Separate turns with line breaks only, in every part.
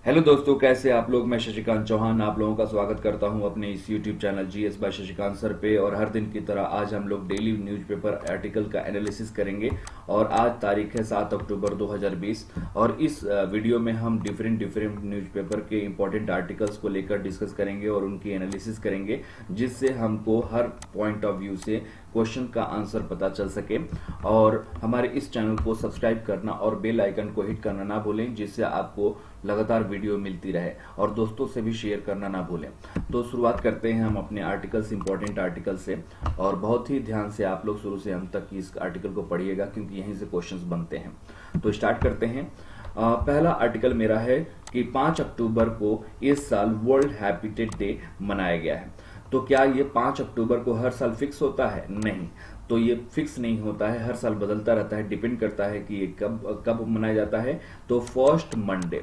Hello दोस्तों, कैसे आप लोग। मैं शशिकांत चौहान आप लोगों का स्वागत करता हूं अपने इस YouTube channel GS bye Shashikant sir पे। और हर दिन की तरह आज हम लोग डेली न्यूज़पेपर आर्टिकल का एनालिसिस करेंगे। और आज तारीख है 7 अक्टूबर 2020 और इस वीडियो में हम डिफरेंट न्यूज़पेपर के इंपॉर्टेंट आर्टिकल्स को लेकर डिस्कस करेंगे और उनकी एनालिसिस करेंगे, जिससे हमको हर पॉइंट ऑफ व्यू से क्वेश्चन का आंसर पता चल सके। और हमारे इस चैनल को सब्सक्राइब करना और बेल आइकन को हिट करना ना भूलें, जिससे आपको लगातार वीडियो मिलती रहे। और दोस्तों से भी शेयर करना ना भूलें। तो शुरुआत करते हैं हम अपने आर्टिकल्स, इंपॉर्टेंट आर्टिकल से। और बहुत ही ध्यान से आप लोग शुरू से अंत तक इस आर्टिकल को पढ़िएगा, क्योंकि यहीं से क्वेश्चंस बनते हैं। तो स्टार्ट करते हैं। पहला आर्टिकल मेरा है कि 5 अक्टूबर को इस साल वर्ल्ड हैबिटेट डे मनाया गया है। तो क्या ये 5 अक्टूबर को हर साल फिक्स होता है? नहीं, तो ये फिक्स नहीं होता है, हर साल बदलता रहता है। डिपेंड करता है कि ये कब कब मनाया जाता है। तो फर्स्ट मंडे,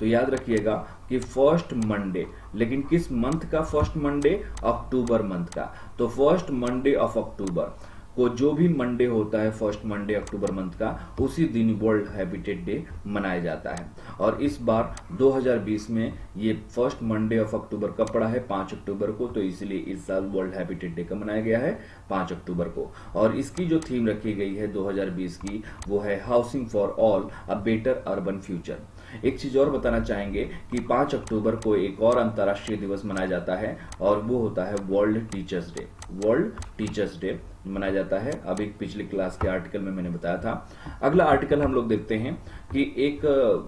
तो याद रखिएगा कि फर्स्ट मंडे, लेकिन किस मंथ का फर्स्ट मंडे? अक्टूबर मंथ का। तो फर्स्ट मंडे ऑफ अक्टूबर को, जो भी मंडे होता है फर्स्ट मंडे अक्टूबर मंथ का, उसी दिन वर्ल्ड हैबिटेट डे मनाया जाता है। और इस बार 2020 में ये फर्स्ट मंडे ऑफ अक्टूबर कब पड़ा है? 5 अक्टूबर को। तो इसलिए इस साल वर्ल्ड हैबिटेट डे कब मनाया गया है? 5 अक्टूबर को। और इसकी जो थीम रखी गई है 2020 की, वो है housing for all, a better urban future. एक चीज और बताना चाहेंगे कि 5 अक्टूबर को एक और अंतर्राष्ट्रीय दिवस मनाया जाता है, और वो होता है world teachers day. World teachers day मनाया जाता है। अभी पिछले क्लास के आर्टिकल में मैंने बताया था। अगला आर्टिकल हम लोग देखते हैं कि एक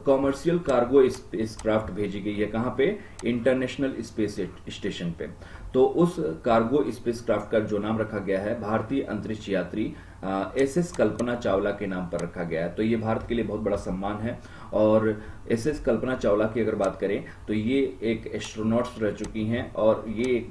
कॉमर्शियल कार्गो स्पेसक्राफ्ट भेजी गई है। कहां पे? इंटरनेशनल स्पेस स्टेशन पे। तो उस कार्गो स्पेसक्राफ्ट का जो नाम रखा गया है, भारतीय अंतरिक्ष यात्री एसएस कल्पना चावला के नाम पर रखा गया है। तो ये भारत के लिए बहुत बड़ा सम्मान है। और एसएस कल्पना चावला की अगर बात करें तो ये एक एस्ट्रोनॉट्स रह चुकी हैं, और ये एक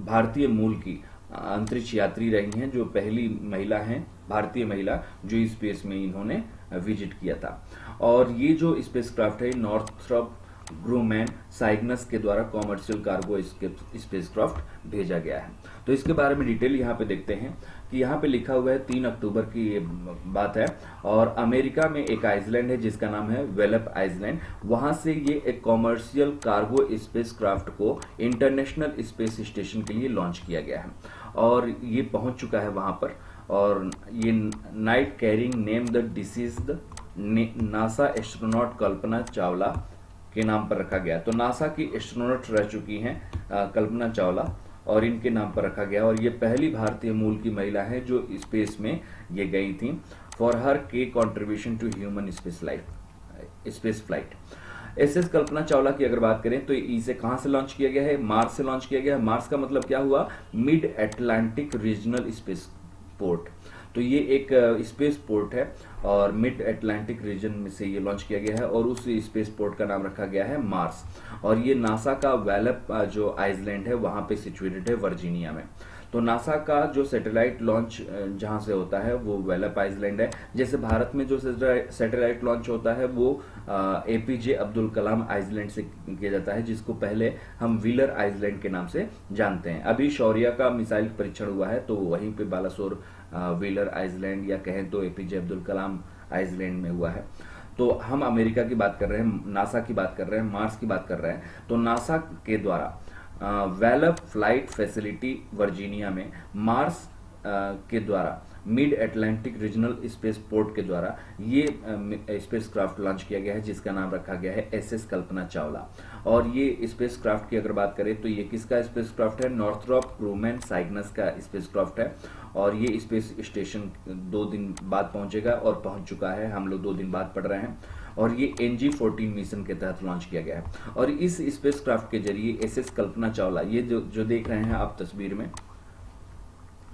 भारतीय मूल की अंतरिक्ष यात्री रही हैं, जो पहली महिला हैं, भारतीय महिला, जो स्पेस में इन्होंने विजिट किया था। और ये जो स्पेसक्राफ्ट है, नॉर्थरॉप ग्रूमैन साइग्नस के द्वारा कॉमर्शियल कार्गो स्पेसक्राफ्ट भेजा गया है। तो इसके बारे में डिटेल यहाँ पे देखते हैं कि यहाँ पे लिखा हुआ है 3 अक्टूबर की ये बात है। और अमेरिका में एक आइसलैंड है जिसका नाम है वेलप आइसलैंड। वहां से ये एक कॉमर्शियल कार्गो स्पेसक्राफ्ट को इंटरनेशनल स्पेस स्टेशन के लिए लॉन्च किया गया है, और ये पहुंच चुका है वहां पर। और ये night carrying name the deceased NASA astronaut Kalpana Chawla के नाम पर रखा गया। तो नासा की एस्ट्रोनॉट रह चुकी हैं कल्पना चावला, और इनके नाम पर रखा गया। और ये पहली भारतीय मूल की महिला है जो स्पेस में ये गई थी। फॉर हर के contribution to human space flight. एसएस कल्पना चावला की अगर बात करें तो इसे कहां से लॉन्च किया गया है? मार्स से लॉन्च किया गया है। मार्स का मतलब क्या हुआ? Mid Atlantic regional space port. तो ये एक स्पेस पोर्ट है, और मिड अटलांटिक रीजन में से ये लॉन्च किया गया है, और उस स्पेस पोर्ट का नाम रखा गया है मार्स। और ये नासा का वेलप जो आइसलैंड है वहां पे सिचुएटेड है, वर्जीनिया में। तो नासा का जो सैटेलाइट लॉन्च जहां से होता है वो वेलप आइसलैंड है। जैसे भारत में जो सैटेलाइट लॉन्च होता है वो एपीजे अब्दुल कलाम आइसलैंड से किया जाता है, जिसको पहले हम व्हीलर आइसलैंड के नाम से जानते हैं। अभी शौर्य का मिसाइल परीक्षण हुआ है, तो वहीं पे बालासोर व्हीलर आइसलैंड, या कहें तो एपीजे अब्दुल कलाम आइसलैंड में हुआ है। तो हम अमेरिका की बात कर रहे हैं, नासा की बात कर रहे हैं, मार्स की बात कर रहे हैं। तो नासा के द्वारा वेलप फ्लाइट फैसिलिटी वर्जीनिया में, मार्स के द्वारा mid Atlantic regional space port के द्वारा ये स्पेसक्राफ्ट लॉन्च किया गया है, जिसका नाम रखा गया है एसएस कल्पना चावला। और ये स्पेसक्राफ्ट की अगर बात करें तो ये किसका स्पेसक्राफ्ट है? नॉर्थरॉप ग्रूमैन साइग्नस का स्पेसक्राफ्ट है। और ये स्पेस स्टेशन 2 दिन बाद पहुंचेगा, और पहुंच चुका है, हम लोग 2 दिन बाद पढ़ रहे हैं। और ये NG-14 मिशन के तहत लॉन्च किया गया है। और इस स्पेसक्राफ्ट के जरिए एसएस कल्पना चावला, ये जो देख रहे हैं आप तस्वीर में,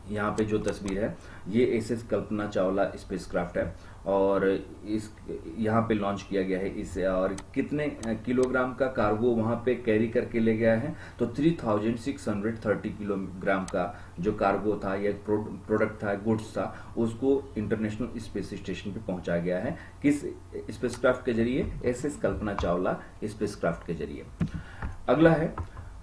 यहाँ पे जो तस्वीर है, ये एसएस कल्पना चावला स्पेसक्राफ्ट है, और इस यहाँ पे लॉन्च किया गया है इसे। और कितने किलोग्राम का कार्गो वहाँ पे कैरी करके ले गया है? तो 3630 किलोग्राम का जो कार्गो था, या प्रोडक्ट था, गुड्स था, उसको इंटरनेशनल स्पेस स्टेशन पे पहुंचाया गया है। किस स्पेसक्राफ्ट के जरिए? एसएस कल्पना चावला स्पेसक्राफ्ट के जरिए। अगला है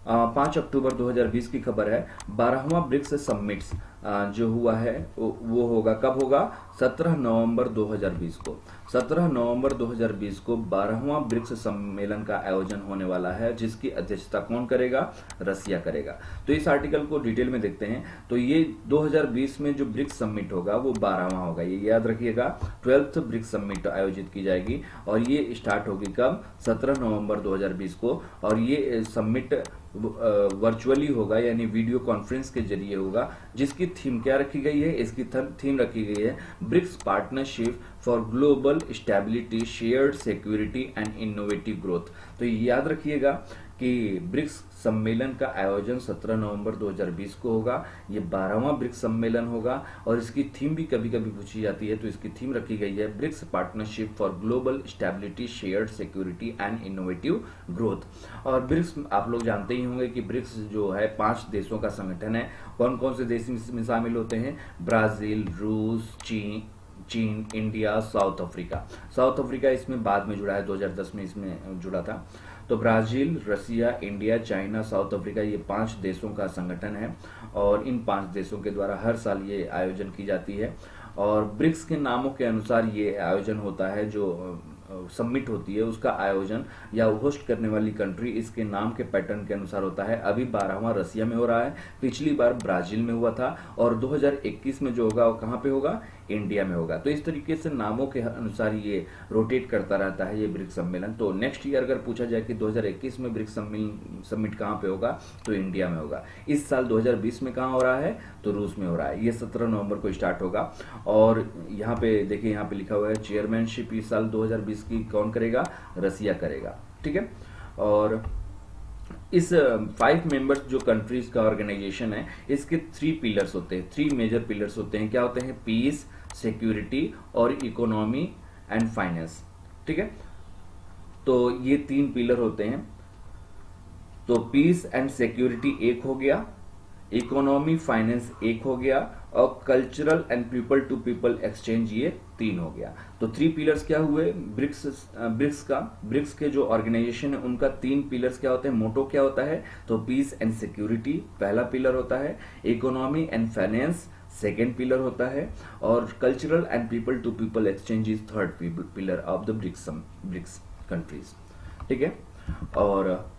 5 अक्टूबर 2020 की खबर है, 12वां ब्रिक्स समिट्स जो हुआ है वो होगा, कब होगा? 17 नवंबर 2020 को। 17 नवंबर 2020 को 12वां ब्रिक्स सम्मेलन का आयोजन होने वाला है, जिसकी अध्यक्षता कौन करेगा? रसिया करेगा। तो इस आर्टिकल को डिटेल में देखते हैं। तो ये 2020 में जो ब्रिक्स समिट होगा वो 12वां होगा, ये याद रखिएगा। 12th ब्रिक्स समिट आयोजित की जाएगी और ये स्टार्ट होगी कब? 17 नवंबर 2020 को। और ये समिट वर्चुअली होगा, यानी वीडियो कॉन्फ्रेंस के जरिए होगा, जिसकी थीम क्या रखी गई है? इसकी थीम रखी गई है BRICS partnership for global stability, shared security and innovative growth. तो याद रखिएगा कि ब्रिक्स सम्मेलन का आयोजन 17 नवंबर 2020 को होगा। ये 12वां ब्रिक्स सम्मेलन होगा और इसकी थीम भी कभी कभी पूछी जाती है, तो इसकी थीम रखी गई है BRICS partnership for global stability, shared security and innovative growth. और ब्रिक्स आप लोग जानते ही होंगे कि ब्रिक्स जो है 5 देशों का संगठन है। कौन कौन से देश इसमें शामिल होते हैं? ब्राजील, रूस, चीन, India, south Africa. South Africa इसमें बाद में जुड़ा है, 2010 में इसमें जुड़ा था। तो ब्राजील, रसिया, इंडिया, चाइना, साउथ अफ्रीका, ये 5 देशों का संगठन है और इन 5 देशों के द्वारा हर साल ये आयोजन की जाती है। और ब्रिक्स के नामों के अनुसार ये आयोजन होता है, जो समिट होती है उसका आयोजन या होस्ट करने वाली कंट्री इसके नाम के पैटर्न के अनुसार होता है। अभी 12वां रसिया में हो रहा है, पिछली बार ब्राजील में हुआ था और 2021 में जो होगा वो कहाँ पे होगा? इंडिया में होगा। तो इस तरीके से नामों के अनुसार ये रोटेट करता रहता है ये ब्रिक्स सम्मेलन। तो नेक्स्ट ईयर अगर पूछा जाए कि 2021 में ब्रिक्स समिट कहाँ पे होगा, तो इंडिया में होगा। इस साल 2020 में कहाँ हो रहा है? तो रूस में हो रहा है। ये 17 नवंबर को स्टार्ट होगा। और यहाँ पे देखिए, यहाँ पे लिखा हुआ है चेयरमैनशिप इस साल 2020 की कौन करेगा? रसिया करेगा। ठीक है। और इस 5 मेंबर्स जो कंट्रीज का ऑर्गेनाइजेशन है, इसके 3 पिलर्स होते हैं, 3 मेजर पिलर्स होते हैं। क्या होते हैं? पीस, सिक्योरिटी और इकोनॉमी एंड फाइनेंस। ठीक है। तो ये 3 पिलर होते हैं। तो पीस एंड सिक्योरिटी एक हो गया, इकोनॉमी फाइनेंस एक हो गया और cultural and people to people exchange ये 3 हो गया। तो 3 पिलर्स क्या हुए? ब्रिक्स के जो ऑर्गेनाइजेशन है उनका 3 पिलर्स क्या होते हैं? मोटो क्या होता है? तो पीस एंड सिक्योरिटी पहला पिलर होता है, economy and finance second pillar होता है और cultural and people to people exchange is third pillar of the BRICS countries. ठीक है। और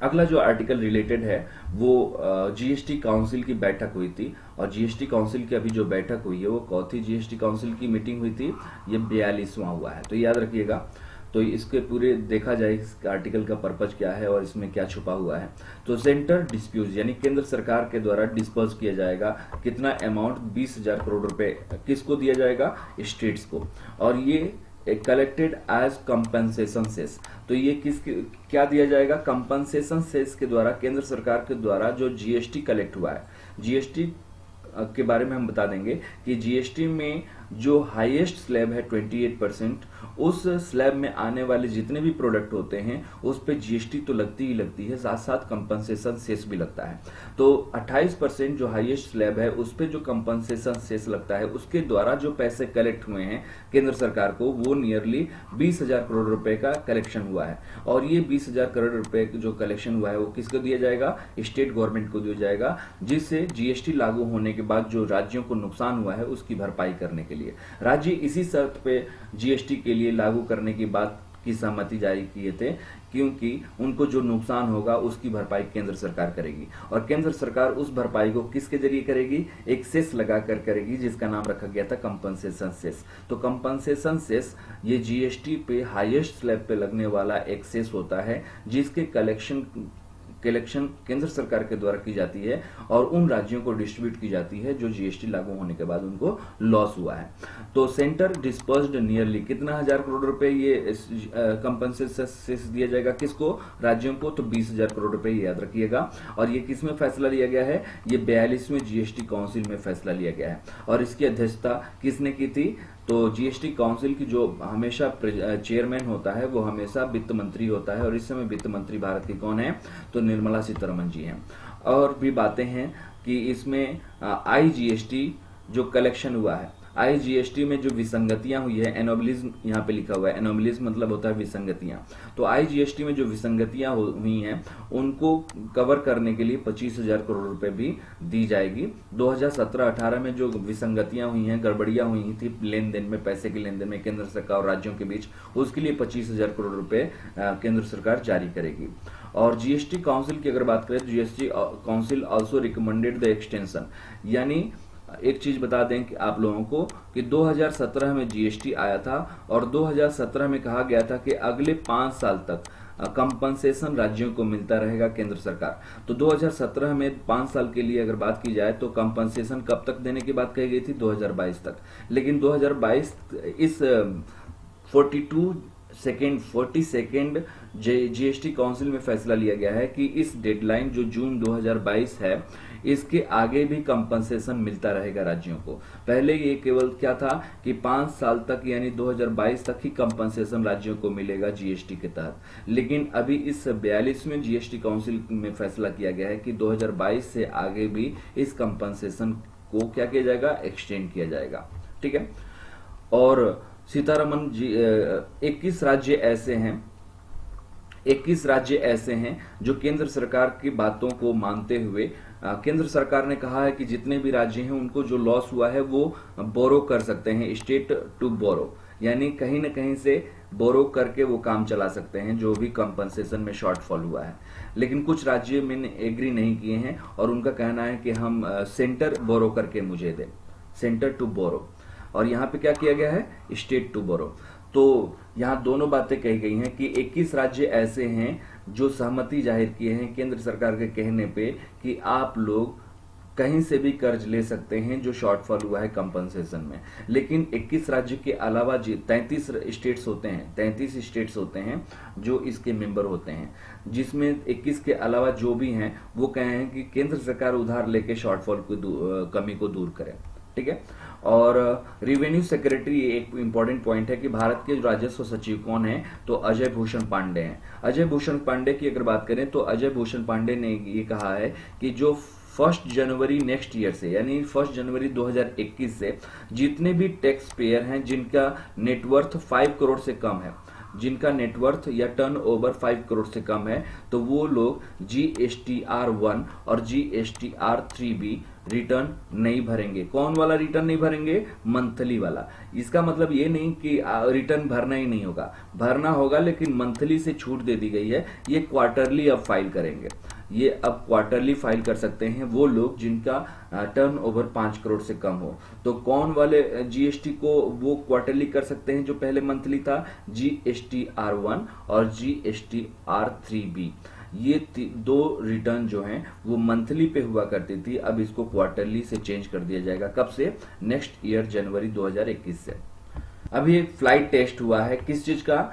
अगला जो आर्टिकल रिलेटेड है वो जीएसटी काउंसिल की बैठक हुई थी और जीएसटी काउंसिल की अभी जो बैठक हुई है वो चौथी जीएसटी काउंसिल की मीटिंग हुई थी, ये 42वां हुआ है। तो याद रखिएगा। तो इसके पूरे देखा जाए इस आर्टिकल का पर्पज क्या है और इसमें क्या छुपा हुआ है। तो सेंटर डिस्प्यूज यानी केंद्र सरकार के द्वारा डिस्पर्स किया जाएगा कितना अमाउंट? 20,000 करोड़ रुपए किसको दिया जाएगा? स्टेट्स को। और ये कलेक्टेड एज कंपनसेशन सेस। तो ये क्या दिया जाएगा? कंपनसेशन सेस के द्वारा केंद्र सरकार के द्वारा जो जीएसटी कलेक्ट हुआ है, जीएसटी के बारे में हम बता देंगे कि जीएसटी में जो हाईएस्ट स्लैब है 28%, उस स्लैब में आने वाले जितने भी प्रोडक्ट होते हैं उस पे जीएसटी तो लगती ही लगती है, साथ साथ कंपनसेशन सेस भी लगता है। तो 28% जो हाईएस्ट स्लैब है उस पे जो कंपनसेशन सेस लगता है, उसके द्वारा जो पैसे कलेक्ट हुए हैं केंद्र सरकार को, वो नियरली 20,000 करोड़ रुपए का कलेक्शन हुआ है। और ये 20,000 करोड़ रुपए जो कलेक्शन हुआ है वो किसको दिया जाएगा? स्टेट गवर्नमेंट को दिया जाएगा, जिससे जीएसटी लागू होने के बाद जो राज्यों को नुकसान हुआ है उसकी भरपाई करने के लिए राज्य इसी शर्त पे जीएसटी के लिए लागू करने की बात की सहमति जारी किए थे, क्योंकि उनको जो नुकसान होगा उसकी भरपाई केंद्र सरकार करेगी और केंद्र सरकार उस भरपाई को किसके जरिए करेगी? एक सेस लगाकर करेगी जिसका नाम रखा गया था कंपनसेशन सेस। तो कंपनसेशन सेस ये जीएसटी पे हाईएस्ट स्लैब पे लगने वाला एक सेस होता है, जिसके कलेक्शन केंद्र सरकार के द्वारा की जाती है और उन राज्यों को डिस्ट्रीब्यूट की जाती है जो जीएसटी लागू होने के बाद उनको लॉस हुआ है। तो सेंटर डिस्पर्स्ड नियरली कितना 1,000 करोड़ रुपए ये कंपनसेशन सेस दिया जाएगा किसको? राज्यों को। तो 20,000 करोड़ रुपए याद रखिएगा। और ये किसमें फैसला लिया गया है? ये 42वें जीएसटी काउंसिल में फैसला लिया गया है। और इसकी अध्यक्षता किसने की थी? तो जीएसटी काउंसिल की जो हमेशा चेयरमैन होता है वो हमेशा वित्त मंत्री होता है और इस समय वित्त मंत्री भारत की कौन है? तो निर्मला सीतारमण जी हैं। और भी बातें हैं कि इसमें आईजीएसटी जो कलेक्शन हुआ है, आईजीएसटी में जो विसंगतियां हुई है, एनोमलीज यहाँ पे लिखा हुआ है, एनोमलीज मतलब होता है विसंगतियां। तो आईजीएसटी में जो विसंगतियां हुई हैं उनको कवर करने के लिए 25,000 करोड़ रुपए भी दी जाएगी। 2017-18 में जो विसंगतियां हुई हैं, गड़बड़ियां हुई थी लेन देन में, पैसे के लेन देन में केंद्र सरकार और राज्यों के बीच, उसके लिए 25,000 करोड़ रुपए केंद्र सरकार जारी करेगी। और जीएसटी काउंसिल की अगर बात करें तो GST council also recommended the extension, यानी एक चीज बता दें कि आप लोगों को कि 2017 में जीएसटी आया था और 2017 में कहा गया था कि अगले 5 साल तक कंपनसेशन राज्यों को मिलता रहेगा केंद्र सरकार। तो 2017 में 5 साल के लिए अगर बात की जाए तो कंपनसेशन कब तक देने की बात कही गई थी, 2022 तक। लेकिन 2022 इस 42nd जीएसटी काउंसिल में फैसला लिया गया है कि इस डेडलाइन जो जून 2022 है, इसके आगे भी कंपनसेशन मिलता रहेगा राज्यों को। पहले ये केवल क्या था कि 5 साल तक यानी 2022 तक ही कंपनसेशन राज्यों को मिलेगा जीएसटी के तहत, लेकिन अभी इस 42वें जीएसटी काउंसिल में फैसला किया गया है कि 2022 से आगे भी इस कंपनसेशन को क्या किया जाएगा, एक्सटेंड किया जाएगा। ठीक है। और सीतारमन जी 21 राज्य ऐसे हैं जो केंद्र सरकार की बातों को मानते हुए केंद्र सरकार ने कहा है कि जितने भी राज्य हैं उनको जो लॉस हुआ है वो बोरो कर सकते हैं, स्टेट टू बोरो, यानी कहीं ना कहीं से बोरो करके वो काम चला सकते हैं जो भी कंपनसेशन में शॉर्टफॉल हुआ है। लेकिन कुछ राज्य में एग्री नहीं किए हैं और उनका कहना है कि हम सेंटर बोरो करके मुझे दे, सेंटर टू बोरो, और यहाँ पे क्या किया गया है, स्टेट टू बोरो। तो यहाँ दोनों बातें कही गई हैं कि 21 राज्य ऐसे हैं जो सहमति जाहिर किए हैं केंद्र सरकार के कहने पे कि आप लोग कहीं से भी कर्ज ले सकते हैं जो शॉर्टफॉल हुआ है कंपनसेशन में। लेकिन 21 राज्य के अलावा 33 स्टेट्स होते हैं जो इसके मेंबर होते हैं, जिसमें 21 के अलावा जो भी हैं वो कहे हैं कि केंद्र सरकार उधार लेके शॉर्टफॉल को कमी को दूर करे। ठीक है। और रेवेन्यू सेक्रेटरी, एक इंपॉर्टेंट पॉइंट है कि भारत के राजस्व सचिव कौन है, तो अजय भूषण पांडे हैं। अजय भूषण पांडे की अगर बात करें तो अजय भूषण पांडे ने ये कहा है कि जो 1 जनवरी नेक्स्ट ईयर से, यानी 1 जनवरी 2021 से जितने भी टैक्स पेयर हैं जिनका नेटवर्थ 5 करोड़ से कम है, जिनका नेटवर्थ या टर्नओवर 5 करोड़ से कम है, तो वो लोग GSTR1 और GSTR3B रिटर्न नहीं भरेंगे। कौन वाला रिटर्न नहीं भरेंगे, मंथली वाला। इसका मतलब ये नहीं कि रिटर्न भरना ही नहीं होगा, भरना होगा, लेकिन मंथली से छूट दे दी गई है। ये क्वार्टरली अब फाइल करेंगे, ये अब क्वार्टरली फाइल कर सकते हैं वो लोग जिनका टर्नओवर 5 करोड़ से कम हो। तो कौन वाले जीएसटी को वो क्वार्टरली कर सकते हैं जो पहले मंथली था, GSTR1 और GSTR3B। ये दो रिटर्न जो हैं वो मंथली पे हुआ करती थी, अब इसको क्वार्टरली से चेंज कर दिया जाएगा। कब से, नेक्स्ट ईयर जनवरी 2021 से। अभी एक फ्लाइट टेस्ट हुआ है, किस चीज का,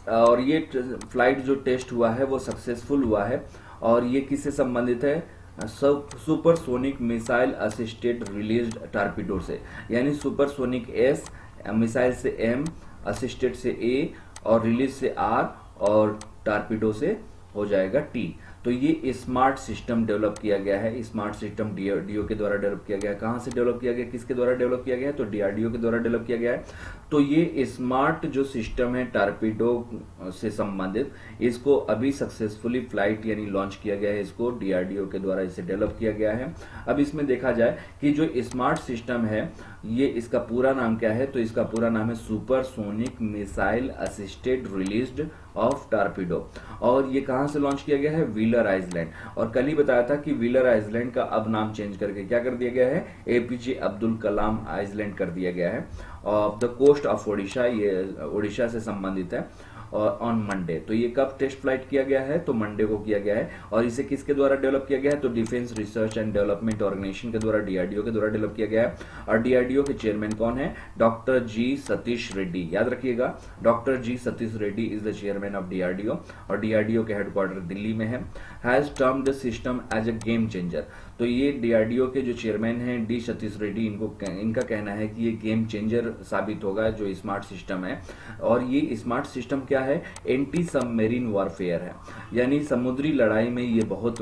और ये फ्लाइट जो टेस्ट हुआ है वो सक्सेसफुल हुआ है, और ये किससे संबंधित है, supersonic missile assisted released torpedo से, यानी सुपरसोनिक S, मिसाइल से M, असिस्टेड से A और रिलीज से R और टॉर्पीडो से हो जाएगा T। तो ये स्मार्ट सिस्टम डेवलप किया गया है, स्मार्ट सिस्टम डीआरडीओ के द्वारा डेवलप किया गया है। कहां से डेवलप किया गया, किसके द्वारा डेवलप किया गया है, तो डीआरडीओ के द्वारा डेवलप किया गया है। तो ये स्मार्ट जो सिस्टम है टॉर्पीडो से संबंधित, इसको अभी सक्सेसफुली फ्लाइट यानी लॉन्च किया गया है, इसको डीआरडीओ के द्वारा इसे डेवलप किया गया है। अब इसमें देखा जाए कि जो स्मार्ट सिस्टम है ये इसका पूरा नाम क्या है, तो इसका पूरा नाम है supersonic missile assisted released of torpedo, और ये कहां से लॉन्च किया गया है, व्हीलर आइलैंड। और कल ही बताया था कि व्हीलर आइलैंड का अब नाम चेंज करके क्या कर दिया गया है, एपीजे अब्दुल कलाम आइलैंड कर दिया गया है, off the coast of Odisha, ये ओडिशा से संबंधित है। और ऑन मंडे, तो ये कब टेस्ट फ्लाइट किया गया है, तो मंडे को किया गया है। और इसे किसके द्वारा डेवलप किया गया है, तो defence research and development organisation के द्वारा, डीआरडीओ के द्वारा डेवलप किया गया है। और डीआरडीओ के चेयरमैन कौन है, डॉक्टर जी सतीश रेड्डी, याद रखिएगा, doctor G Satish Reddy is the chairman of DRDO, और डीआरडीओ के हेडक्वार्टर दिल्ली में है। Has termed the system as a game changer, तो ये डीआरडीओ के जो चेयरमैन हैं डी सतीश रेड्डी, इनका कहना है कि ये गेम चेंजर साबित होगा जो स्मार्ट सिस्टम है। और ये स्मार्ट सिस्टम क्या है, एंटी सबमेरीन वॉरफेयर है, यानी समुद्री लड़ाई में ये बहुत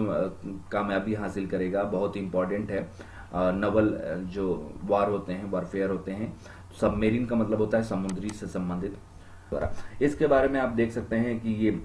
कामयाबी हासिल करेगा, बहुत इंपॉर्टेंट है। नवल जो वार होते हैं, वारफेयर होते हैं। सबमेरीन का मतलब होता है समुद्री से संबंधित द्वारा। इसके बारे में आप देख सकते हैं कि ये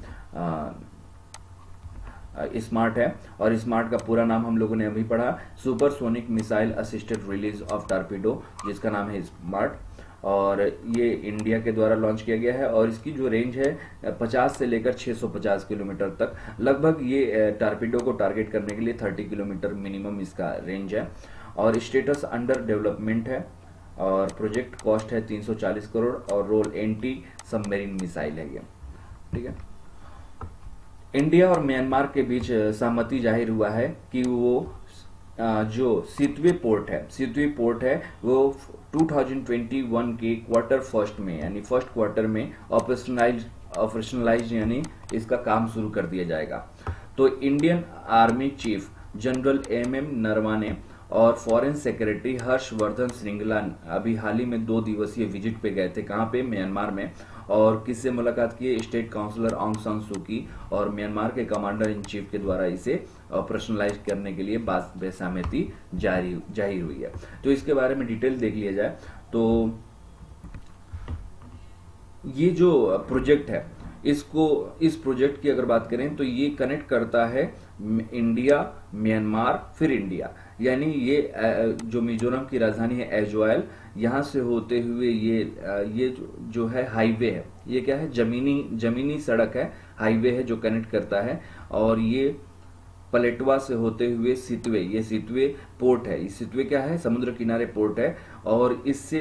स्मार्ट है, और स्मार्ट का पूरा नाम हम लोगों ने अभी पढ़ा, supersonic missile assisted release of torpedo, जिसका नाम है स्मार्ट। और ये इंडिया के द्वारा लॉन्च किया गया है, और इसकी जो रेंज है 50 से लेकर 650 किलोमीटर तक। लगभग ये टॉर्पीडो को टारगेट करने के लिए 30 किलोमीटर मिनिमम इसका रेंज है। और स्टेटस अंडर डेवलपमेंट है, और प्रोजेक्ट कॉस्ट है 340 करोड़, और रोल एंटी सबमरीन मिसाइल है ये। ठीक है, इंडिया और म्यांमार के बीच सहमति जाहिर हुआ है कि वो जो सितवे पोर्ट है वो 2021 के क्वार्टर फर्स्ट में, यानी फर्स्ट क्वार्टर में ऑपरेशनलाइज यानी इसका काम शुरू कर दिया जाएगा। तो Indian army chief general MM Naravane और फॉरेन सेक्रेटरी हर्षवर्धन श्रृंगला अभी हाल ही में 2 दिवसीय विजिट पे गए थे। कहाँ पे? म्यांमार में। और किससे मुलाकात की? स्टेट काउंसलर आंग सान सू की और म्यांमार के कमांडर इन चीफ के द्वारा इसे ऑपरेशनलाइज करने के लिए सहमति जाहिर हुई है। तो इसके बारे में डिटेल देख लिया जाए तो ये जो प्रोजेक्ट है, इस प्रोजेक्ट की अगर बात करें तो ये कनेक्ट करता है इंडिया, म्यांमार, फिर इंडिया। यानी ये जो मिजोरम की राजधानी है एजोयल, यहां से होते हुए ये जो है हाईवे है, ये क्या है? जमीनी सड़क है, हाईवे है जो कनेक्ट करता है। और ये पलेटवा से होते हुए सितवे, ये सितवे पोर्ट है। ये सितवे क्या है? समुद्र किनारे पोर्ट है, और इससे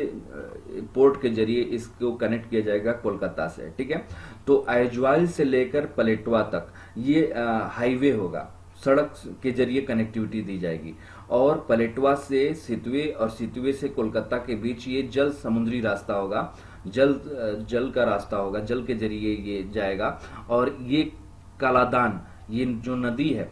पोर्ट के जरिए इसको कनेक्ट किया जाएगा कोलकाता से। ठीक है, तो एजवाल से लेकर पलेटवा तक ये हाईवे होगा, सड़क के जरिए कनेक्टिविटी दी जाएगी। और पलेटवा से सितवे और सितवे से कोलकाता के बीच ये समुद्री रास्ता होगा, जल का रास्ता होगा, जल के जरिए ये जाएगा। और ये कालादान, ये जो नदी है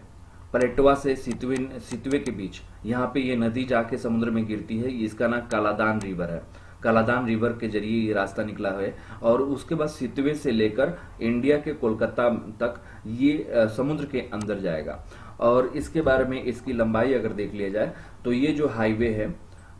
पलेटवा से सितवे के बीच, यहाँ पे ये नदी जाके समुद्र में गिरती है, इसका नाम कालादान रिवर है। कालादान रिवर के जरिए ये रास्ता निकला है, और उसके बाद सितवे से लेकर इंडिया के कोलकाता तक ये समुद्र के अंदर जाएगा। और इसके बारे में इसकी लंबाई अगर देख लिया जाए तो ये जो हाईवे है,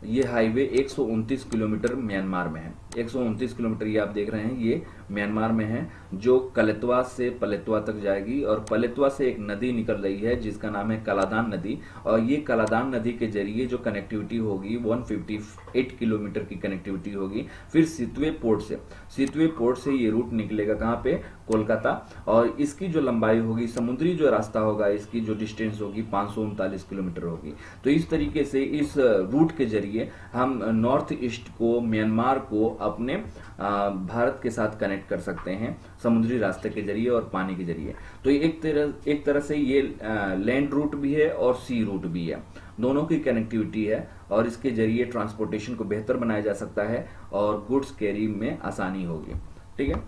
ये हाईवे 129 किलोमीटर म्यांमार में है। 129 किलोमीटर ये आप देख रहे हैं, ये म्यांमार में है, जो कलेतवा से पलेतवा तक जाएगी। और पलेतवा से एक नदी निकल रही है जिसका नाम है कालादान नदी, और ये कालादान नदी के जरिए जो कनेक्टिविटी होगी 158 किलोमीटर की कनेक्टिविटी होगी। फिर सितवे पोर्ट से ये रूट निकलेगा कहाँ पे? कोलकाता। और इसकी जो लंबाई होगी, समुद्री जो रास्ता होगा, इसकी जो डिस्टेंस होगी 539 किलोमीटर होगी। तो इस तरीके से इस रूट के जरिए हम नॉर्थ ईस्ट को, म्यांमार को अपने भारत के साथ कनेक्ट कर सकते हैं, समुद्री रास्ते के जरिए और पानी के जरिए। तो एक तरह से ये लैंड रूट भी है और सी रूट भी है, दोनों की कनेक्टिविटी है, और इसके जरिए ट्रांसपोर्टेशन को बेहतर बनाया जा सकता है और गुड्स कैरी में आसानी होगी। ठीक है,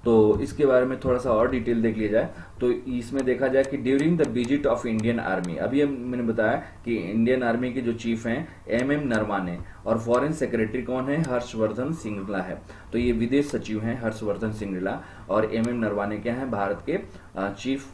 तो इसके बारे में थोड़ा सा और डिटेल देख लिया जाए तो इसमें देखा जाए कि during the visit of Indian army, अभी मैंने बताया कि इंडियन आर्मी के जो चीफ हैं एमएम नरवाने, और फॉरेन सेक्रेटरी कौन है? हर्षवर्धन श्रृंगला है। तो ये विदेश सचिव हैं हर्षवर्धन श्रृंगला, और एमएम नरवाने क्या हैं? भारत के चीफ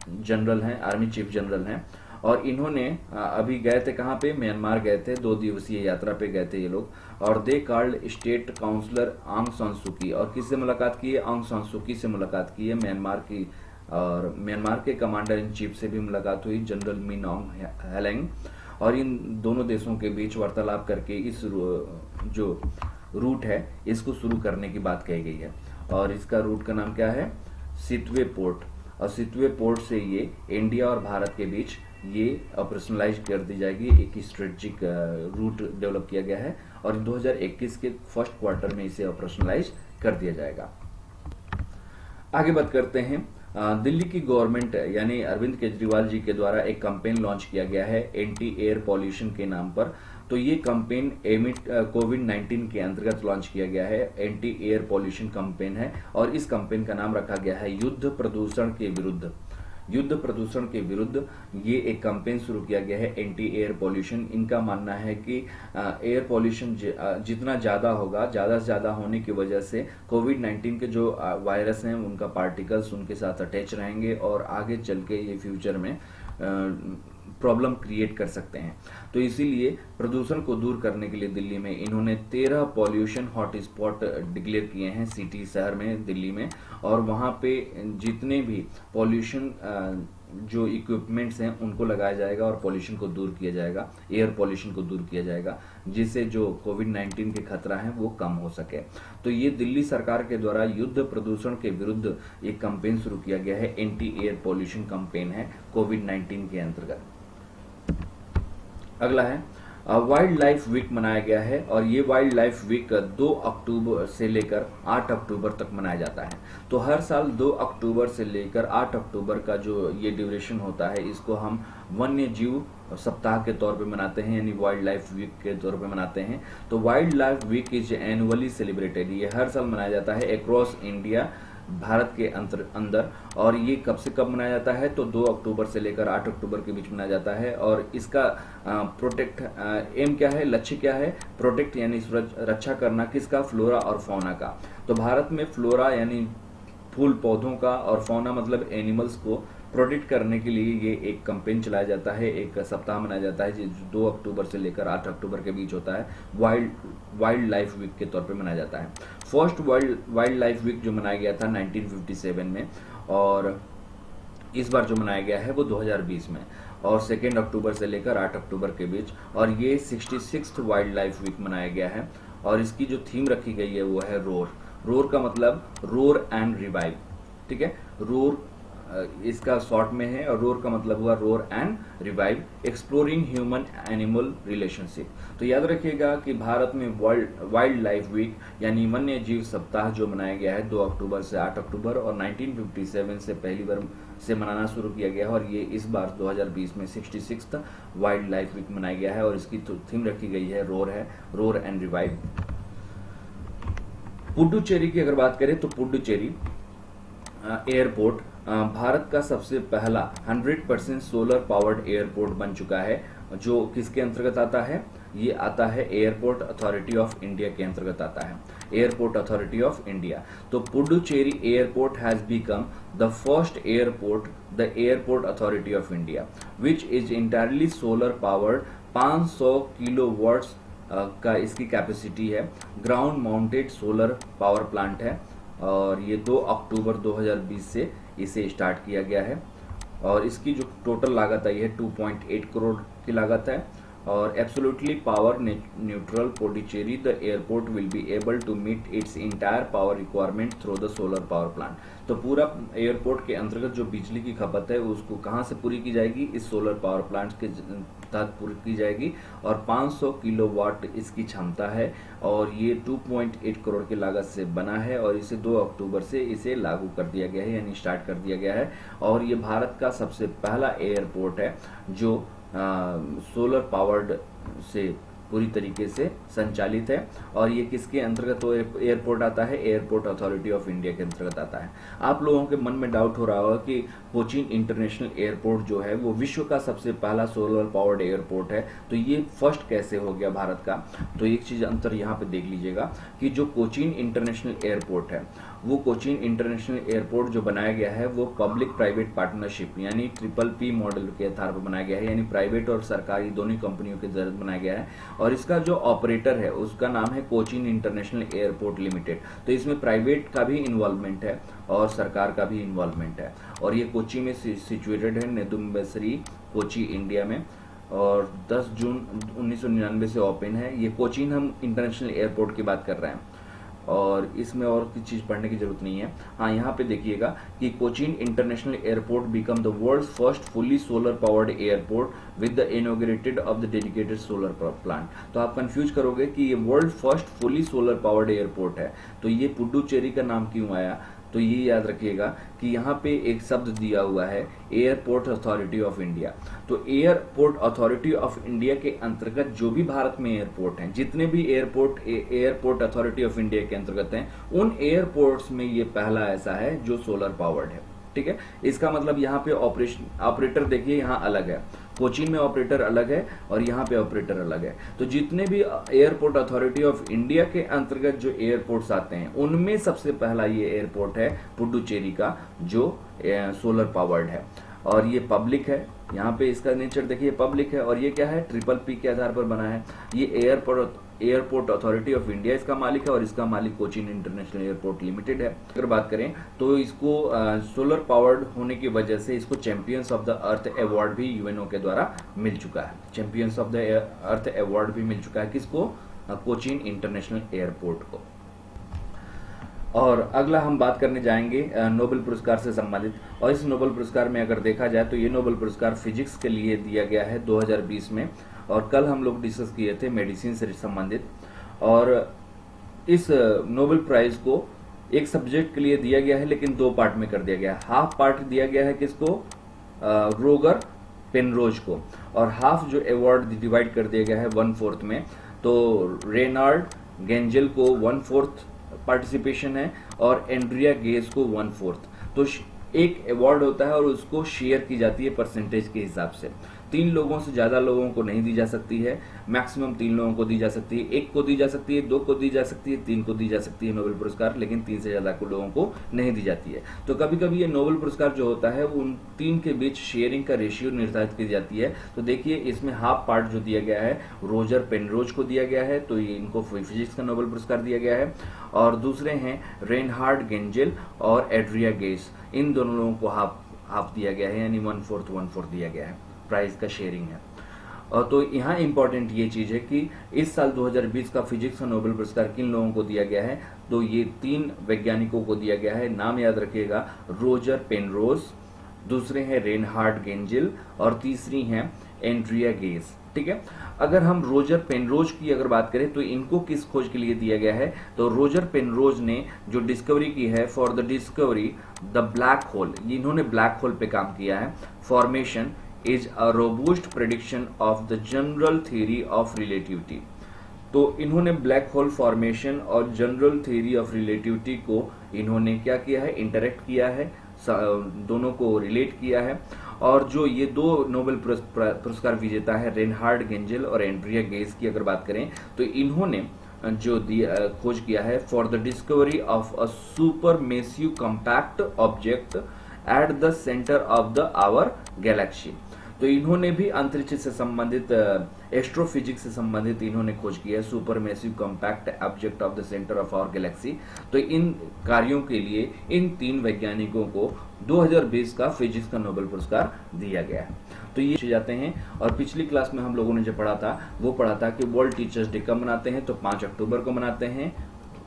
जनरल हैं, आर्मी चीफ जनरल हैं। और इन्होंने अभी गए थे कहाँ पे? म्यांमार गए थे, 2 दिवसीय यात्रा पे गए थे ये लोग। और दे कॉल्ड स्टेट काउंसलर आंग सान सू की, और किससे मुलाकात की है? आंग सान सू की से मुलाकात की है, म्यांमार की। और म्यांमार के कमांडर इन चीफ से भी मुलाकात हुई, जनरल मिन ऑंग हेलेंग। और इन दोनों देशों के बीच वार्तालाप करके इस जो रूट है इसको शुरू करने की बात कही गई है। और इसका रूट का नाम क्या है? Sittwe port. और सितवे पोर्ट से ये इंडिया और भारत के बीच ये ऑपरेशनलाइज कर दी जाएगी। एक स्ट्रेटेजिक रूट डेवलप किया गया है, और 2021 के फर्स्ट क्वार्टर में इसे ऑपरेशनलाइज कर दिया जाएगा। आगे बात करते हैं, दिल्ली की गवर्नमेंट यानी अरविंद केजरीवाल जी के द्वारा एक कैंपेन लॉन्च किया गया है एंटी एयर पॉल्यूशन के नाम पर। तो ये कैंपेन एमिट कोविड-19 के अंतर्गत लॉन्च किया गया है, एंटी एयर पॉल्यूशन कैंपेन है। और इस कैंपेन का नाम रखा गया है युद्ध प्रदूषण के विरुद्ध। युद्ध प्रदूषण के विरुद्ध ये एक कैंपेन शुरू किया गया है, एंटी एयर पॉल्यूशन। इनका मानना है कि एयर पॉल्यूशन जितना ज्यादा होगा, ज्यादा से ज्यादा होने की वजह से कोविड-19 के जो वायरस हैं उनका पार्टिकल्स उनके साथ अटैच रहेंगे, और आगे चल के ये फ्यूचर में प्रॉब्लम क्रिएट कर सकते हैं। तो इसीलिए प्रदूषण को दूर करने के लिए दिल्ली में इन्होंने 13 पॉल्यूशन हॉटस्पॉट डिक्लेयर किए हैं सिटी शहर में दिल्ली में, और वहाँ पे जितने भी पॉल्यूशन जो इक्विपमेंट्स हैं उनको लगाया जाएगा और पॉल्यूशन को दूर किया जाएगा, एयर पॉल्यूशन को दूर किया जाएगा, जिससे जो कोविड-19 के खतरा है वो कम हो सके। तो ये दिल्ली सरकार के द्वारा युद्ध प्रदूषण के विरुद्ध एक कैंपेन शुरू किया गया है, एंटी एयर पॉल्यूशन कैंपेन है कोविड-19 के अंतर्गत। अगला है वाइल्ड लाइफ वीक मनाया गया है, और ये वाइल्ड लाइफ वीक 2 अक्टूबर से लेकर 8 अक्टूबर तक मनाया जाता है। तो हर साल 2 अक्टूबर से लेकर 8 अक्टूबर का जो ये ड्यूरेशन होता है, इसको हम वन्य जीव सप्ताह के तौर पे मनाते हैं, यानी वाइल्ड लाइफ वीक के तौर पे मनाते हैं। तो wildlife week is annually celebrated, ये हर साल मनाया जाता है अक्रॉस इंडिया, भारत के अंदर। और ये कब से कब मनाया जाता है, तो 2 अक्टूबर से लेकर 8 अक्टूबर के बीच मनाया जाता है। और इसका प्रोटेक्ट एम क्या है, लक्ष्य क्या है, प्रोटेक्ट यानी रक्षा करना किसका, फ्लोरा और फौना का। तो भारत में फ्लोरा यानी फूल पौधों का, और फौना मतलब एनिमल्स को प्रोटेक्ट करने के लिए ये एक कैंपेन चलाया जाता है, एक सप्ताह मनाया जाता है जो 2 अक्टूबर से लेकर 8 अक्टूबर के बीच होता है, वाइल्ड लाइफ वीक के तौर पे मनाया जाता है। फर्स्ट वाइल्ड लाइफ वीक जो मनाया गया था 1957 में, और इस बार जो मनाया गया है वो 2020 में, और 2 अक्टूबर से लेकर 8 अक्टूबर के बीच, और ये 66th वाइल्ड लाइफ वीक मनाया गया है। और इसकी जो थीम रखी गई है वो है रोर का मतलब रोर एंड रिवाइव, ठीक है। रोर इसका शॉर्ट में है, और रोर का मतलब हुआ roar and revive, exploring human animal relationship. तो याद रखिएगा कि भारत में वाइल्ड लाइफ वीक यानी वन्य जीव सप्ताह जो मनाया गया है 2 अक्टूबर से 8 अक्टूबर, और 1957 से पहली बार से मनाना शुरू किया गया है, और ये इस बार 2020 में 66th वाइल्ड लाइफ वीक मनाया गया है, और इसकी थीम रखी गई है रोर एंड रिवाइव। पुडुचेरी की अगर बात करें तो पुडुचेरी एयरपोर्ट भारत का सबसे पहला 100% सोलर पावर्ड एयरपोर्ट बन चुका है, जो किसके अंतर्गत आता है, ये आता है एयरपोर्ट अथॉरिटी ऑफ इंडिया के अंतर्गत आता है, एयरपोर्ट अथॉरिटी ऑफ इंडिया। तो Puducherry airport has become the first airport the airport authority of India which is entirely solar powered, 500 kilowatts का इसकी कैपेसिटी है, ground mounted solar power plant है, और ये 2 अक्टूबर 2020 से इसे स्टार्ट किया गया है। और इसकी जो टोटल लागत आई है 2.8 करोड़ की लागत है, और absolutely power neutral Puducherry the airport will be able to meet its entire power requirement through the solar power plant. तो पूरा एयरपोर्ट के अंतर्गत जो बिजली की खपत है उसको कहाँ से पूरी की जाएगी, इस सोलर पावर प्लांट के तहत पूरी की जाएगी, और 500 किलोवाट इसकी क्षमता है, और ये 2.8 करोड़ की लागत से बना है, और इसे 2 अक्टूबर से इसे लागू कर दिया गया है, यानी स्टार्ट कर दिया गया है। और ये भारत का सबसे पहला एयरपोर्ट है जो सोलर पावर्ड से पूरी तरीके से संचालित है, और ये किसके अंतर्गत एयरपोर्ट आता है, एयरपोर्ट अथॉरिटी ऑफ इंडिया के अंतर्गत आता है। आप लोगों के मन में डाउट हो रहा होगा कि कोचीन इंटरनेशनल एयरपोर्ट जो है वो विश्व का सबसे पहला सोलर पावर्ड एयरपोर्ट है, तो ये फर्स्ट कैसे हो गया भारत का। तो एक चीज अंतर यहाँ पे देख लीजिएगा कि जो कोचीन इंटरनेशनल एयरपोर्ट है, वो कोचीन इंटरनेशनल एयरपोर्ट जो बनाया गया है वो पब्लिक प्राइवेट पार्टनरशिप यानी PPP मॉडल के आधार पर बनाया गया है, यानी प्राइवेट और सरकारी दोनों कंपनियों के जरिए बनाया गया है। और इसका जो ऑपरेटर है उसका नाम है कोचीन इंटरनेशनल एयरपोर्ट लिमिटेड। तो इसमें प्राइवेट का भी इन्वॉल्वमेंट है और सरकार का भी इन्वॉल्वमेंट है, और ये कोची में सिचुएटेड है, नेदुम्बेसरी कोची इंडिया में, और 10 जून 1999 से ओपन है। ये कोचीन हम इंटरनेशनल एयरपोर्ट की बात कर रहे हैं, और इसमें और किसी चीज पढ़ने की जरूरत नहीं है। हाँ, यहाँ पे देखिएगा कि Cochin international airport become the world first fully solar powered airport with the inaugurated of the dedicated solar plant. तो आप कंफ्यूज करोगे कि ये world first fully solar powered airport है, तो ये पुडुचेरी का नाम क्यों आया। तो ये याद रखिएगा कि यहाँ पे एक शब्द दिया हुआ है एयरपोर्ट अथॉरिटी ऑफ इंडिया। तो एयरपोर्ट अथॉरिटी ऑफ इंडिया के अंतर्गत जो भी भारत में एयरपोर्ट हैं, जितने भी एयरपोर्ट अथॉरिटी ऑफ इंडिया के अंतर्गत हैं, उन एयरपोर्ट्स में ये पहला ऐसा है जो सोलर पावर्ड है। ठीक है, इसका मतलब यहाँ पे ऑपरेटर देखिए यहाँ अलग है, कोचीन में ऑपरेटर अलग है और यहाँ पे ऑपरेटर अलग है। तो जितने भी एयरपोर्ट अथॉरिटी ऑफ इंडिया के अंतर्गत जो एयरपोर्ट्स आते हैं उनमें सबसे पहला ये एयरपोर्ट है पुडुचेरी का जो सोलर पावर्ड है। और ये पब्लिक है। यहाँ पे इसका नेचर देखिए पब्लिक है, और ये क्या है, ट्रिपल पी के आधार पर बना है। ये एयरपोर्ट अथॉरिटी ऑफ इंडिया इसका मालिक है, और इसका मालिक कोचीन इंटरनेशनल एयरपोर्ट लिमिटेड है। अगर बात करें तो इसको सोलर पावर्ड होने की वजह से इसको champions of the earth award भी यूएनओ के द्वारा मिल चुका है। Champions of the earth award भी मिल चुका है किसको, कोचीन इंटरनेशनल एयरपोर्ट को। और अगला हम बात करने जाएंगे नोबेल पुरस्कार से संबंधित, और इस नोबेल पुरस्कार में अगर देखा जाए तो ये नोबेल पुरस्कार फिजिक्स के लिए दिया गया है 2020 में, और कल हम लोग डिस्कस किए थे मेडिसिन से संबंधित। और इस नोबेल प्राइज को एक सब्जेक्ट के लिए दिया गया है, लेकिन 2 पार्ट में कर दिया गया है। हाफ पार्ट दिया गया है किसको, रोगर पेनरोज को, और हाफ जो अवार्ड डिवाइड कर दिया गया है 1/4 में। तो रेनार्ड गेंजेल को 1/4 पार्टिसिपेशन है, और एंड्रिया गेज को 1/4। तो एक अवार्ड होता है और उसको शेयर की जाती है परसेंटेज के हिसाब से। 3 लोगों से ज्यादा लोगों को नहीं दी जा सकती है, मैक्सिमम 3 लोगों को दी जा सकती है, 1 को दी जा सकती है, 2 को दी जा सकती है, 3 को दी जा सकती है नोबेल पुरस्कार, लेकिन 3 से ज्यादा को लोगों को नहीं दी जाती है। तो कभी कभी ये नोबेल पुरस्कार जो होता है वो उन 3 के बीच शेयरिंग का रेशियो निर्धारित की जाती है। तो देखिए इसमें हाफ पार्ट जो दिया गया है रोजर पेनरोज को दिया गया है, तो ये इनको फिजिक्स का नोबेल पुरस्कार दिया गया है। और दूसरे हैं रेनहार्ड गेंजेल और एड्रिया गेज, इन दोनों लोगों को हाफ दिया गया है, यानी 1/4 दिया गया है, प्राइज का शेयरिंग है। और तो यहाँ इंपॉर्टेंट ये चीज है कि इस साल 2020 का फिजिक्स का नोबेल पुरस्कार किन लोगों को दिया गया है, तो ये 3 वैज्ञानिकों को दिया गया है। नाम याद रखिएगा, रोजर पेनरोज, दूसरे हैं रेनहार्ड गेंजेल, और तीसरी हैं एंड्रिया गेज। ठीक है, अगर हम रोजर पेनरोज की अगर बात करें तो इनको किस खोज के लिए दिया गया है, तो रोजर पेनरोज ने जो डिस्कवरी की है for the discovery the black hole, इन्होंने ब्लैक होल पे काम किया है। Formation is a robust prediction of the general theory of relativity. तो इन्होंने ब्लैक होल फॉर्मेशन और जनरल थ्योरी ऑफ रिलेटिविटी को इन्होंने क्या किया है, इंटरेक्ट किया है, दोनों को रिलेट किया है। और जो ये 2 नोबेल पुरस्कार विजेता है रेनहार्ड गेंजेल और एंड्रिया गेज की अगर बात करें तो इन्होंने जो खोज किया है for the discovery of a super massive compact object at the centre of the our galaxy. तो इन्होंने भी अंतरिक्ष से संबंधित एस्ट्रोफिजिक्स से संबंधित इन्होंने खोज की है, super massive compact object of the centre of our galaxy. तो इन कार्यों के लिए इन 3 वैज्ञानिकों को 2020 का फिजिक्स का नोबेल पुरस्कार दिया गया है। तो ये जाते हैं, और पिछली क्लास में हम लोगों ने जो पढ़ा था वो पढ़ा था कि वर्ल्ड टीचर्स डे कब मनाते हैं, तो 5 अक्टूबर को मनाते हैं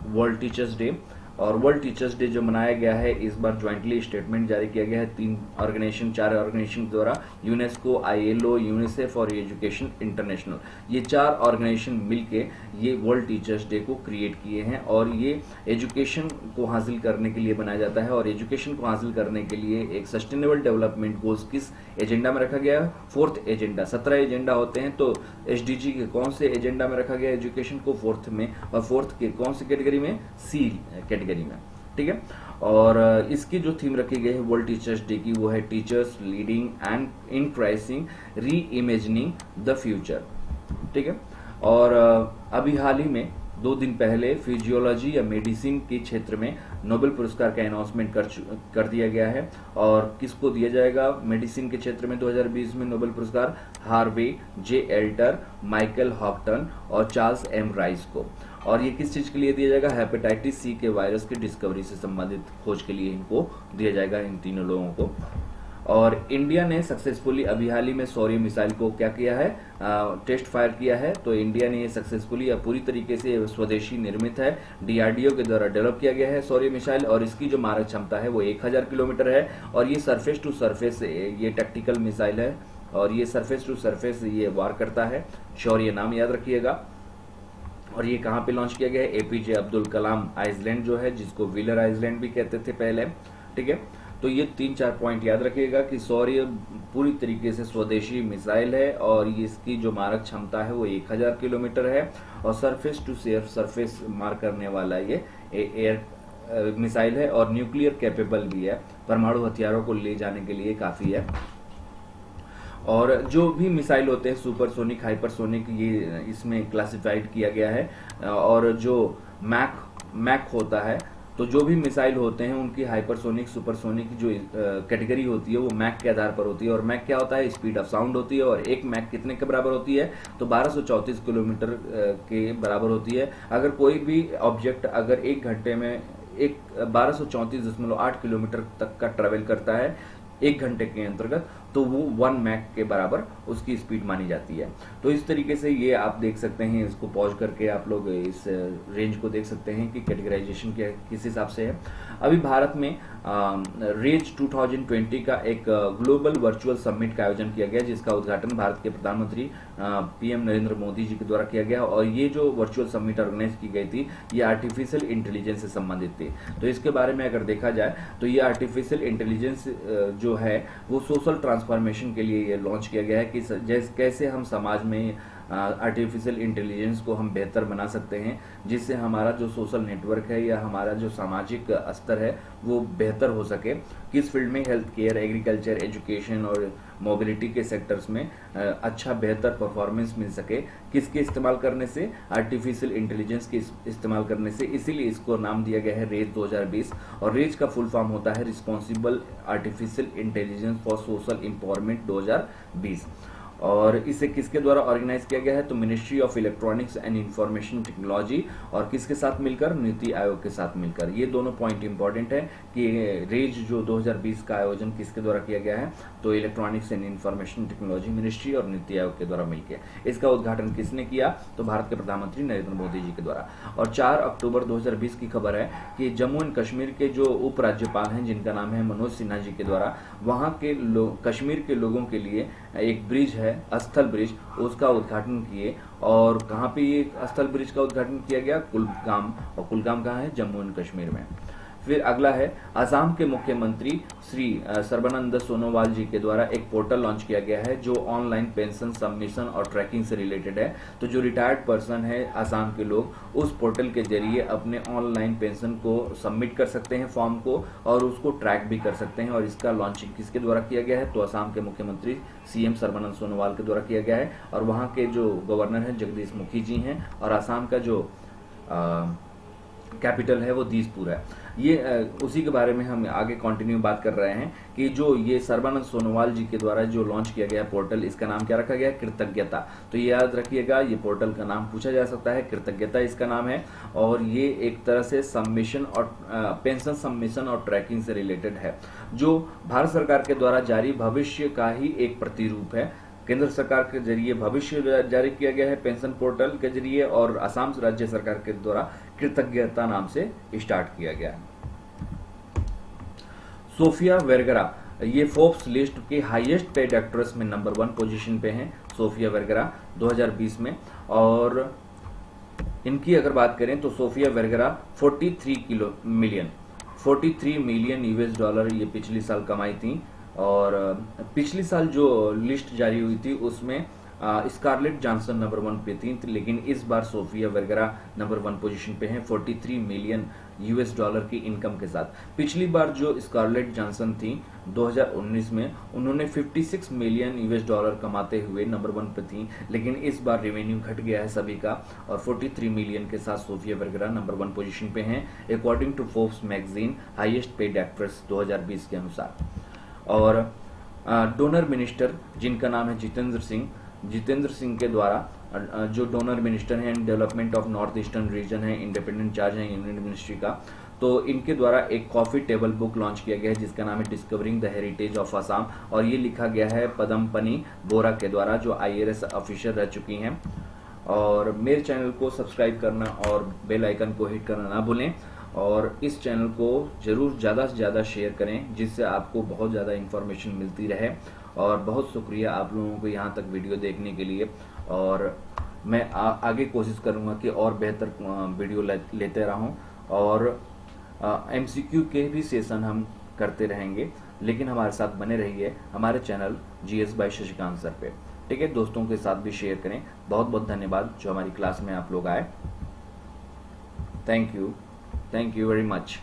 वर्ल्ड टीचर्स डे। और वर्ल्ड टीचर्स डे जो मनाया गया है इस बार ज्वाइंटली स्टेटमेंट जारी किया गया है 4 ऑर्गेनाइजेशन द्वारा, यूनेस्को, आईएलओ, यूनिसेफ और एजुकेशन इंटरनेशनल। ये 4 ऑर्गेनाइजेशन मिलके ये वर्ल्ड टीचर्स डे को क्रिएट किए हैं, और ये एजुकेशन को हासिल करने के लिए बनाया जाता है। और एजुकेशन को हासिल करने के लिए एक सस्टेनेबल डेवलपमेंट गोल्स किस एजेंडा में रखा गया है, 4th एजेंडा। 17 एजेंडा होते हैं, तो एसडीजी के कौन से एजेंडा में रखा गया एजुकेशन को, 4th में, और 4th के कौन सी कैटेगरी में, सी कैटेगरी में। ठीक है, और इसकी जो थीम रखी गई है वर्ल्ड टीचर्स डे की वो है टीचर्स लीडिंग एंड इन क्राइसिंग री इमेजिनिंग द फ्यूचर। ठीक है, और अभी हाल ही में 2 दिन पहले फिजियोलॉजी या मेडिसिन के क्षेत्र में नोबेल पुरस्कार का अनाउंसमेंट कर दिया गया है। और किसको दिया जाएगा मेडिसिन के क्षेत्र में 2020 में नोबेल पुरस्कार, हार्वे जे एल्टर, माइकल हॉक्टन और चार्ल्स एम राइस को। और ये किस चीज के लिए दिया जाएगा, हेपेटाइटिस सी के वायरस की डिस्कवरी से संबंधित खोज के लिए इनको दिया जाएगा, इन तीनों लोगों को। और इंडिया ने सक्सेसफुली अभी हाल ही में सौर्य मिसाइल को क्या किया है, टेस्ट फायर किया है। तो इंडिया ने ये सक्सेसफुली या पूरी तरीके से स्वदेशी निर्मित है, डीआरडीओ के द्वारा डेवलप किया गया है सौर्य मिसाइल, और इसकी जो मारक क्षमता है वो 1000 किलोमीटर है। और ये सरफेस टू सरफेस ये टैक्टिकल मिसाइल है, और ये सरफेस टू सरफेस ये वार करता है। शौर्य नाम याद रखिएगा। और ये कहाँ पे लॉन्च किया गया है, एपीजे अब्दुल कलाम आइसलैंड जो है, जिसको व्हीलर आइसलैंड भी कहते थे पहले। ठीक है, तो ये 3-4 पॉइंट याद रखिएगा कि सौर्य पूरी तरीके से स्वदेशी मिसाइल है, और इसकी जो मारक क्षमता है वो 1000 किलोमीटर है, और सरफेस टू सरफेस मार करने वाला ये एयर मिसाइल है, और न्यूक्लियर कैपेबल भी है, परमाणु हथियारों को ले जाने के लिए काफी है। और जो भी मिसाइल होते हैं सुपरसोनिक, हाइपरसोनिक, ये इसमें क्लासिफाइड किया गया है। और जो मैक होता है तो जो भी मिसाइल होते हैं उनकी हाइपरसोनिक सुपरसोनिक जो कैटेगरी होती है वो मैक के आधार पर होती है। और मैक क्या होता है? स्पीड ऑफ साउंड होती है। और एक मैक कितने के बराबर होती है? तो 1234 किलोमीटर के बराबर होती है। अगर कोई भी ऑब्जेक्ट अगर एक घंटे में एक 1234.8 किलोमीटर तक का ट्रेवल करता है एक घंटे के अंतर्गत, तो वो 1 मैक के बराबर उसकी स्पीड मानी जाती है। तो इस तरीके से ये आप देख सकते हैं, इसको पॉज करके आप लोग इस रेंज को देख सकते हैं कि कैटेगराइजेशन किस हिसाब से है। अभी भारत में रेंज 2020 का एक ग्लोबल वर्चुअल समिट का आयोजन किया गया, जिसका उद्घाटन भारत के प्रधानमंत्री पीएम नरेंद्र मोदी जी के द्वारा किया गया। और ये जो वर्चुअल समिट ऑर्गेनाइज की गई थी, ये आर्टिफिशियल इंटेलिजेंस से संबंधित थी। तो इसके बारे में अगर देखा जाए तो ये आर्टिफिशियल इंटेलिजेंस जो है वो सोशल ट्रांसफॉर्मेशन के लिए ये लॉन्च किया गया है कि कैसे हम समाज में आर्टिफिशियल इंटेलिजेंस को हम बेहतर बना सकते हैं, जिससे हमारा जो सोशल नेटवर्क है या हमारा जो सामाजिक स्तर है वो बेहतर हो सके। किस फील्ड में? हेल्थ केयर, एग्रीकल्चर, एजुकेशन और मोबिलिटी के सेक्टर्स में अच्छा बेहतर परफॉर्मेंस मिल सके। किसके इस्तेमाल करने से? आर्टिफिशियल इंटेलिजेंस के इस्तेमाल करने से। इसीलिए इसको नाम दिया गया है रेज 2020। और रेज का फुल फॉर्म होता है responsible artificial intelligence for social empowerment 2020। और इसे किसके द्वारा ऑर्गेनाइज किया गया है? तो ministry of electronics and information technology और किसके साथ मिलकर? नीति आयोग के साथ मिलकर। ये दोनों पॉइंट इंपॉर्टेंट है कि रेज जो 2020 का आयोजन किसके द्वारा किया गया है? तो electronics and information technology ministry और नीति आयोग के द्वारा मिलकर। इसका उद्घाटन किसने किया? तो भारत के प्रधानमंत्री नरेंद्र मोदी जी के द्वारा। और 4 अक्टूबर 2020 की खबर है कि जम्मू एंड कश्मीर के जो उपराज्यपाल हैं, जिनका नाम है मनोज सिन्हा जी के द्वारा, वहां के कश्मीर के लोगों के लिए एक ब्रिज है, अस्थल ब्रिज, उसका उद्घाटन किए। और कहाँ पे ये अस्थल ब्रिज का उद्घाटन किया गया? कुलगाम। और कुलगाम कहाँ है? जम्मू एंड कश्मीर में। फिर अगला है असम के मुख्यमंत्री श्री सर्बानंद सोनोवाल जी के द्वारा एक पोर्टल लॉन्च किया गया है जो ऑनलाइन पेंशन सबमिशन और ट्रैकिंग से रिलेटेड है। तो जो रिटायर्ड पर्सन है असम के लोग उस पोर्टल के जरिए अपने ऑनलाइन पेंशन को सबमिट कर सकते हैं फॉर्म को, और उसको ट्रैक भी कर सकते हैं। और इसका लॉन्चिंग किसके द्वारा किया गया है? तो असम के मुख्यमंत्री सीएम सर्बानंद सोनोवाल के द्वारा किया गया है। और वहां के जो गवर्नर हैं जगदीश मुखी जी हैं, और असम का जो कैपिटल है वो दिसपुर है। ये उसी के बारे में हम आगे कंटिन्यू बात कर रहे हैं कि जो ये सर्बानंद सोनोवाल जी के द्वारा जो लॉन्च किया गया पोर्टल, इसका नाम क्या रखा गया? कृतज्ञता। तो ये याद रखिएगा, ये पोर्टल का नाम पूछा जा सकता है, कृतज्ञता इसका नाम है। और ये एक तरह से सबमिशन और पेंशन सबमिशन और ट्रैकिंग से रिलेटेड है, जो भारत सरकार के द्वारा जारी भविष्य का ही एक प्रतिरूप है। केंद्र सरकार के जरिए भविष्य जारी किया गया है पेंशन पोर्टल के जरिए, और असम राज्य सरकार के द्वारा कृतज्ञता नाम से स्टार्ट किया गया है। सोफिया वेरगरा, ये फोर्ब्स लिस्ट के हाईएस्ट पेड एक्ट्रेस में नंबर 1 पोजीशन पे हैं सोफिया वेरगरा 2020 में। और इनकी अगर बात करें तो सोफिया वेरगरा 43 मिलियन यूएस डॉलर ये पिछले साल कमाई थी। और पिछले साल जो लिस्ट जारी हुई थी उसमें स्कारलेट जॉनसन नंबर 1 पे थी, लेकिन इस बार सोफिया वेरगरा नंबर 1 पोजीशन पे हैं 43 मिलियन यूएस डॉलर की इनकम के साथ। पिछली बार जो स्कारलेट जॉनसन थी 2019 में, उन्होंने 56 मिलियन यूएस डॉलर कमाते हुए नंबर 1 पे थी, लेकिन इस बार रेवेन्यू घट गया है सभी का, और 43 मिलियन के साथ सोफिया वेरगरा नंबर 1 पोजीशन पे हैं according to Forbes magazine highest paid actress 2020 के अनुसार। और डोनर मिनिस्टर जिनका नाम है जितेंद्र सिंह के द्वारा जो डोनर मिनिस्टर हैं development of north eastern region है, इंडिपेंडेंट चार्ज है यूनियन मिनिस्ट्री का, तो इनके द्वारा एक कॉफी टेबल बुक लॉन्च किया गया है जिसका नाम है discovering the heritage of Assam. और ये लिखा गया है पदमपनी बोरा के द्वारा, जो IAS ऑफिसर रह चुकी हैं। और मेरे चैनल को सब्सक्राइब करना और बेल आइकन को हिट करना ना भूलें, और इस चैनल को जरूर ज़्यादा से ज़्यादा शेयर करें जिससे आपको बहुत ज़्यादा इन्फॉर्मेशन मिलती रहे। और बहुत शुक्रिया आप लोगों को यहाँ तक वीडियो देखने के लिए। और मैं आगे कोशिश करूँगा कि और बेहतर वीडियो लेते रहूँ, और MCQ के भी सेशन हम करते रहेंगे, लेकिन हमारे साथ बने रहिए हमारे channel GS by Shashikant sir पे। ठीक है, दोस्तों के साथ भी शेयर करें। बहुत बहुत धन्यवाद जो हमारी क्लास में आप लोग आए। Thank you very much.